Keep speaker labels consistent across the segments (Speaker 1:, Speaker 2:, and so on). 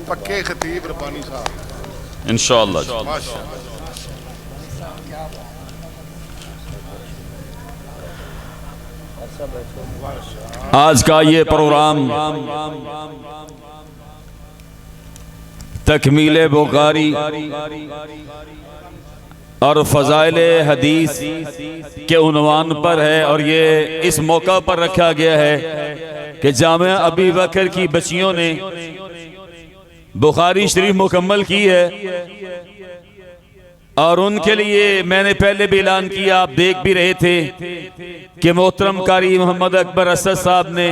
Speaker 1: पक्के खतीब रब्बानी साहब
Speaker 2: इंशाअल्लाह।
Speaker 1: माशाअल्लाह।
Speaker 2: आज का ये प्रोग्राम तकमील बुखारी और फ़ज़ाइल हदीस के उन्वान पर है, और ये इस मौका पर रखा गया है कि जामिया अबी बकर की बच्चियों ने बुखारी शरीफ मुकम्मल की है, और उनके लिए मैंने पहले भी ऐलान किया, आप देख भी रहे थे कि मोहतरम कारी मोहम्मद अकबर असद साहब ने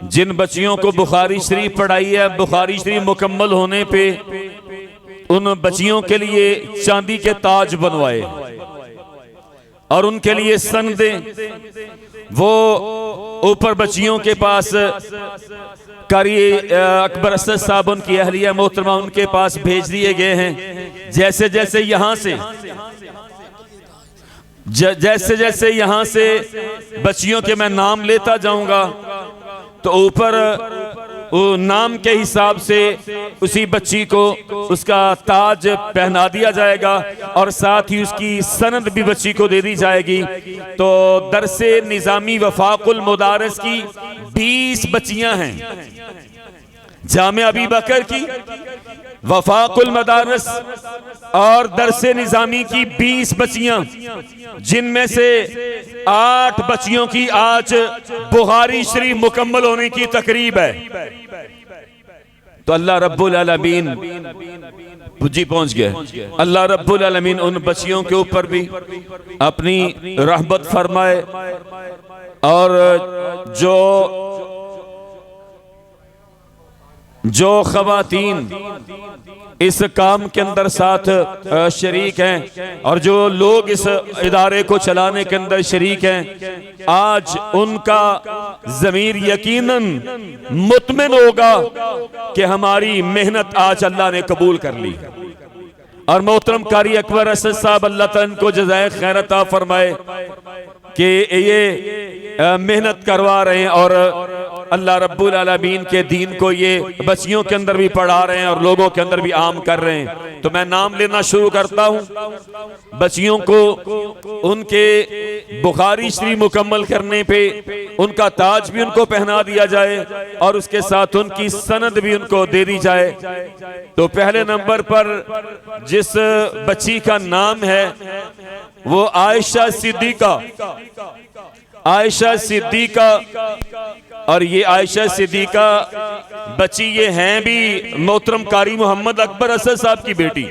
Speaker 2: जिन बच्चियों को बुखारी शरीफ पढ़ाई है, बुखारी शरीफ मुकम्मल होने पे उन बच्चियों के लिए चांदी के ताज बनवाए और उनके लिए सनदें वो ऊपर बच्चियों के पास कारी अकबर असद साहब उनकी अहलिया मोहतरमा उनके पास भेज दिए गए हैं। जैसे जैसे यहाँ से बच्चियों के मैं नाम लेता जाऊंगा तो ऊपर नाम के हिसाब से उसी बच्ची को उसका ताज पहना दिया जाएगा और साथ ही उसकी सनद भी बच्ची को दे दी जाएगी। तो दरसे निज़ामी वफाकुल मुदारिस की 20 बच्चियां हैं, जामिया अबी बकर की वफाकुल मदारस और दरसे निज़ामी की 20 बच्चियां, जिनमें से 8 बच्चियों की आज बुखारी शरीफ मुकम्मल होने की तकरीब है। तो अल्लाह रब्बुल आलमीन जी पहुंच गए, अल्लाह रब्बुल आलमीन उन बच्चियों के ऊपर भी अपनी रहमत फरमाए, और जो खवातीन इस काम के अंदर साथ शरीक हैं और जो लोग इस इदारे को चलाने के अंदर शरीक हैं, आज उनका ज़मीर यकीनन मुतमिन होगा कि हमारी मेहनत आज अल्लाह ने कबूल कर ली। और मोहतरम कारी अकबर असद साहब अल्लाह ताला इनको जज़ाए खैर अता फरमाए कि ये मेहनत करवा रहे हैं और अल्लाह रब्बुल आलमीन के दीन को ये बच्चियों के अंदर भी पढ़ा रहे हैं और लोगों के अंदर भी आम कर रहे हैं। तो मैं नाम लेना शुरू करता हूँ। बच्चियों को उनके बुखारी शरीफ मुकम्मल करने पे उनका ताज भी उनको पहना दिया जाए और उसके साथ उनकी सनद भी उनको दे दी जाए। तो पहले नंबर पर जिस बच्ची का नाम है वो आयशा सिद्दीका, आयशा सिद्दीका, और ये आयशा सिद्दीका बच्ची ये हैं भी मोहतरम कारी मोहम्मद अकबर असद साहब की बेटी।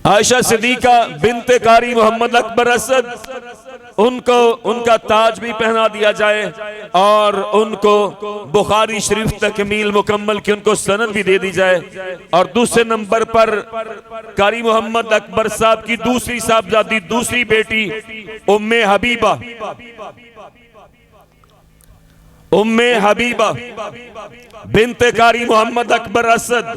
Speaker 2: आयशा सिद्दीका बिनते कारी मोहम्मद अकबर असद, उनको उनका ताज भी पहना दिया जाए और उनको बुखारी शरीफ तकमील मुकम्मल की उनको सनद भी दे दी जाए। और दूसरे नंबर पर कारी मोहम्मद अकबर साहब की दूसरी साहबजादी, दूसरी बेटी उम्मे हबीबा, उम्मे हबीबा बिनते कारी मोहम्मद अकबर असद,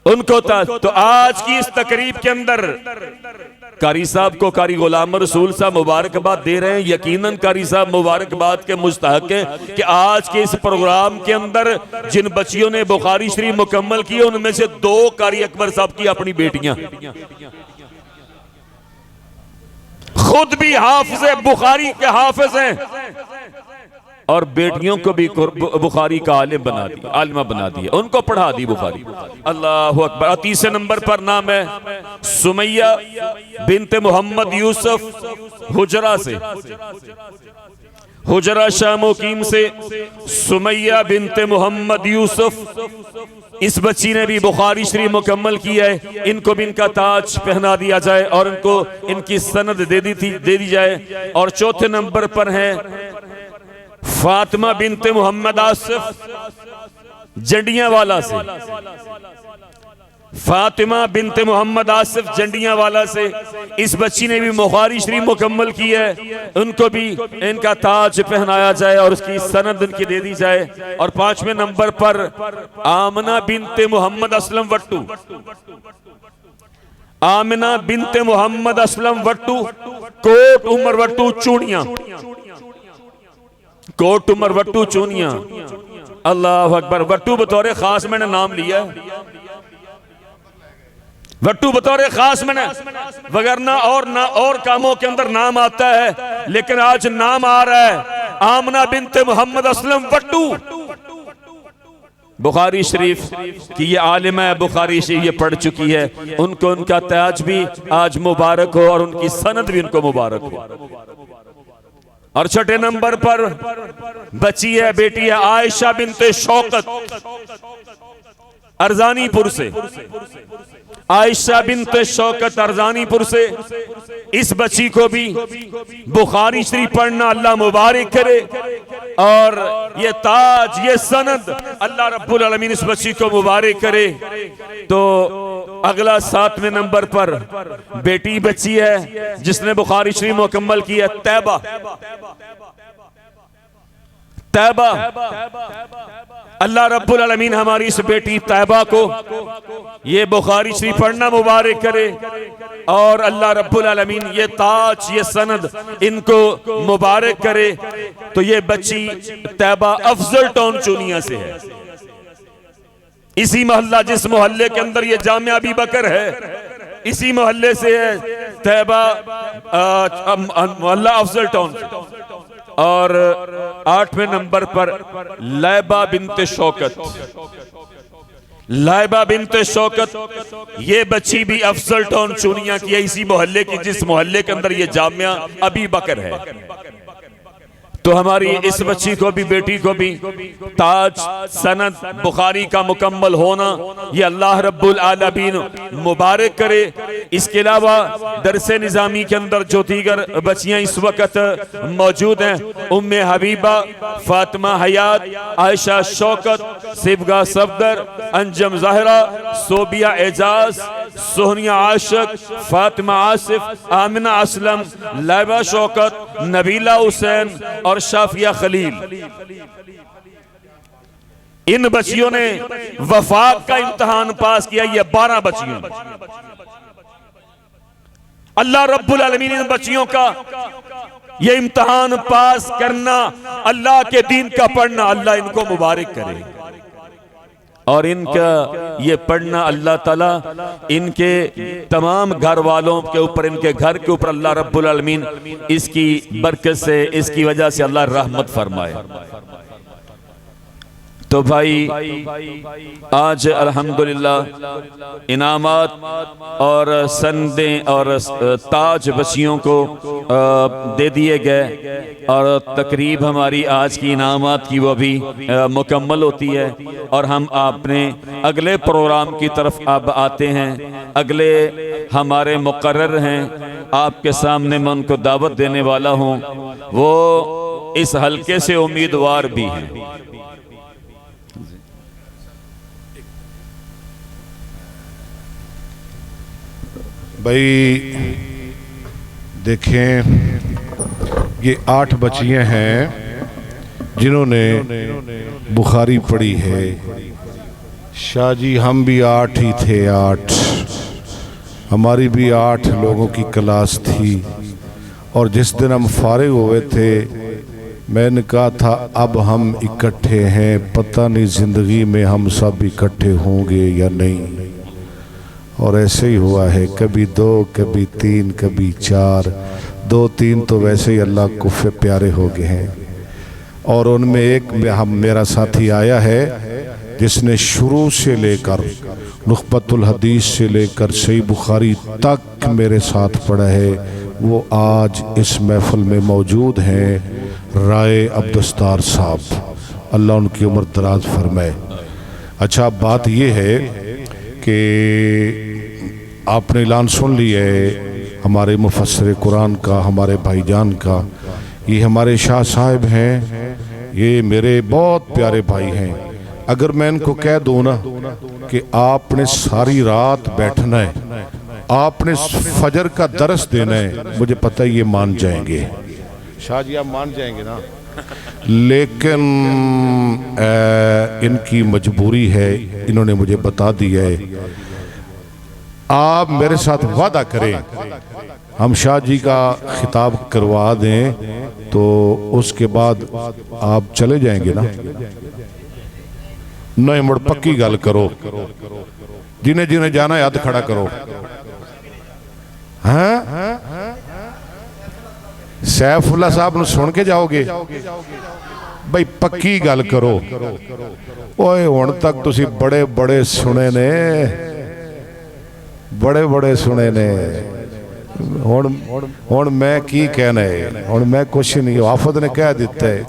Speaker 2: उनको तो आज की इस तकरीब के अंदर कारी साहब को कारी गुलाम रसूल साहब मुबारकबाद दे रहे हैं। यकीनन कारी साहब मुबारकबाद के मुस्तहक है कि आज के इस प्रोग्राम के अंदर जिन बच्चियों ने बुखारी शरीफ मुकम्मल की उनमें से 2 कारी अकबर साहब की अपनी बेटियां, खुद भी हाफिज़ बुखारी के हाफिज हैं और बेटियों को भी बुखारी का आलिम बना दिया, आलिमा बना दिया, उनको पढ़ा दी बुखारी। अल्लाह अकबर। तीसरे नंबर पर नाम है सुमैया बिनते मोहम्मद यूसुफ हुजरा से, हुजरा शाह मुकीम से सुमैया बिनते मोहम्मद यूसुफ, इस बच्ची ने भी बुखारी शरीफ मुकम्मल किया है। इनको भी इनका ताज पहना दिया जाए और इनको इनकी सनद दे दी जाए। और चौथे नंबर पर है फातिमा बिनते मोहम्मद आसिफ जंडियावाला से, फातिमा बिनते मोहम्मद आसिफ जंडियावाला से, इस बच्ची ने भी बुखारी शरीफ मुकम्मल की है, उनको भी इनका ताज पहनाया जाए और उसकी सनद उनकी दे दी जाए। और 5वें नंबर पर आमना बिनते मोहम्मद असलम वट्टू, आमिना बिनते मोहम्मद असलम वट्टू, कोट उमर वट्टू चूड़ियां, कोट उमर वट्टू चूनिया। अल्लाह अकबर। वट्टू बतौर खास मैंने नाम लिया है, वट्टू बतौर खास मैंने, वगरना और कामों के अंदर नाम आता है, लेकिन आज नाम आ रहा है आमना बिनते मोहम्मद असलम वट्टू। बुखारी शरीफ की ये आलिमा है, बुखारी शरीफ ये पढ़ चुकी है, उनको उनका ताज भी आज मुबारक हो और उनकी सनद भी उनको मुबारक हो। और छठे नंबर पर बची है, बेटी है आयशा बिनते शौकत अरजानीपुर से। आयशा बिनते शौकत अरजानीपुर से। इस बच्ची को भी बुखारी शरीफ पढ़ना अल्लाह मुबारक करे, और ये ताज ये सनद अल्लाह रब्बुल आलमीन इस बच्ची को मुबारक करे। तो अगला 7वें नंबर पर बेटी बच्ची है जिसने बुखारी शरीफ मुकम्मल की है, तैबा। तैबा, अल्लाह रब्बुल आलमीन हमारी इस बेटी तैबा को ये बुखारी शरीफ पढ़ना मुबारक करे, और अल्लाह रब्बुल आलमीन ये ताज ये सनद इनको मुबारक करे। तो ये बच्ची तैबा अफजल टाउन चूनिया से है। इसी मोहल्ला, जिस मोहल्ले के अंदर ये जामिया अबी बकर है, इसी मोहल्ले से है तैबा, मोहल्ला अफजल टाउन। और 8वें नंबर पर लैबा बिनते शौकत। लैबा बिनते शौकत ये बच्ची भी अफजल टाउन चूनिया की है, इसी मोहल्ले की, जिस मोहल्ले के अंदर ये जामिया अबी बकर है। तो हमारी इस बच्ची को भी, बेटी को भी ताज सनद बुखारी का मुकम्मल होना ये अल्लाह रब्बुल आलमीन मुबारक करे। इसके अलावा दरसे निज़ामी के अंदर जो दीगर बच्चियां इस वक्त मौजूद हैं, उम्मे हबीबा, फातिमा हयात, आयशा शौकत, सिबगा सफदर, अंजम ज़ाहरा, सोबिया एजाज, सोहनिया आशिक, फातिमा आसिफ, आमिना असलम, लैबा शौकत, नबीला हुसैन और शाफिया खलील। इन बच्चियों ने वफाक का इम्तिहान पास किया। ये 12 बच्चियों, अल्लाह रब्बुल आलमीन इन बच्चियों का ये इम्तिहान पास करना, अल्लाह के दीन का पढ़ना, अल्लाह इनको मुबारक करे। और इनका ये पढ़ना अल्लाह ताला इनके तमाम घर वालों के ऊपर, इनके घर के ऊपर अल्लाह रब्बुल आलमीन इसकी बरकत से, इसकी वजह से अल्लाह रहमत फरमाए। तो भाई आज अल्हम्दुलिल्लाह इनामात और संदें और ताज बच्चियों को दे दिए गए, और तकरीब हमारी आज की इनामात की वो भी मुकम्मल होती है। और हम अपने अगले प्रोग्राम की तरफ अब आते हैं। अगले हमारे मुकर्रर हैं, आपके सामने मैं उनको दावत देने वाला हूँ, वो इस हल्के से उम्मीदवार भी हैं।
Speaker 1: भाई देखें, ये 8 बच्चियां हैं जिन्होंने बुखारी पढ़ी है। शाह जी हम भी 8 ही थे, 8 हमारी भी 8 लोगों की क्लास थी। और जिस दिन हम फारिग हुए थे, मैंने कहा था अब हम इकट्ठे हैं, पता नहीं ज़िंदगी में हम सब इकट्ठे होंगे या नहीं। और ऐसे ही हुआ है, कभी 2, कभी 3, कभी 4। 2-3 तो वैसे ही अल्लाह को प्यारे हो गए हैं। और उनमें एक मेरा साथी आया है जिसने शुरू से लेकर नुखबतुल हदीस से लेकर सही बुखारी तक मेरे साथ पढ़ा है। वो आज इस महफिल में मौजूद हैं, राय अब्दुस्तार साहब, अल्लाह उनकी उम्र दराज फरमाए। अच्छा, बात ये है कि आपने ऐलान सुन लिया है हमारे मुफस्सिर कुरान का, हमारे भाईजान का। ये हमारे शाह साहब हैं, ये मेरे बहुत प्यारे भाई हैं। अगर मैं इनको कह दूँ ना कि आपने सारी रात बैठना है, आपने फजर का दरस देना है, मुझे पता है ये मान जाएंगे। शाह जी आप मान जाएंगे ना? लेकिन इनकी मजबूरी है, इन्होंने मुझे बता दिया है। आप मेरे साथ वादा करें हम शाह जी का खिताब करवा दें तो उसके बाद आप चले जाएंगे ना? नहीं मुड़ पक्की गल करो, जिन्हें जिन्हें जाना है हाथ खड़ा करो। हाँ सैफुल्ला साहब ने सुन के जाओगे? भाई पक्की गल करो। ओए हुण तक तुसी बड़े बड़े सुने ने, बड़े बड़े सुने ने। हुण मैं की कहना है, हुण मैं कुछ नहीं, आफत ने कह दिता है।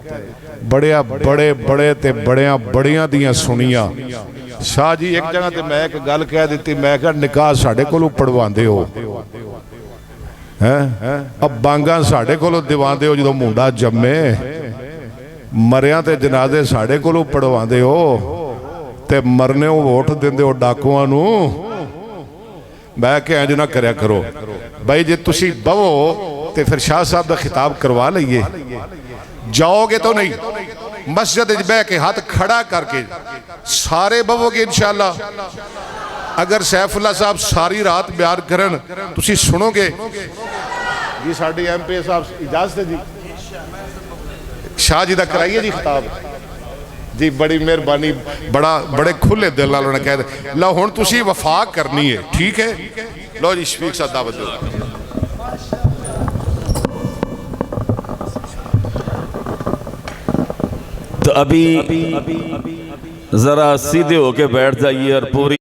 Speaker 1: बड़िया बड़े बड़े ते बड़िया बड़िया दियां सुनिया। शाह जी एक जगह ते मैं एक गल कह दी, मैं कहा निकाह साढ़े कोलों पढ़वांदे हो हैं, अब बांगा साढ़े कोलों दिवांदे हो, जो मुंडा जम्मे मरिया ते जनाजे साढ़े कोलों पढ़वांदे हो ते मरने वोट देंदे हो डाकुआं नूं। मैं क्या इंज ना करया करो भाई, जे तुसी बवो ते फिर शाह साहब दा खिताब करवा लईए। जाओगे तो नहीं, मस्जिद विच बह के हाथ खड़ा करके सारे बवोगे इंशाअल्लाह। अगर सैफुल्ला साहब सारी रात बयान करन तुसी सुनोगे जी। साडी MP साहब इजाजत है जी, शाह जी दा कराइए जी खिताब जी, बड़ी मेहरबानी, बड़ा बड़े खुले दिल नाल उन्हें कह दे। लो हुण तुसी वफा करनी है, ठीक है? लो जी शफीक साहब दावत दो।
Speaker 2: तो अभी जरा सीधे होके बैठ जाइए और पूरी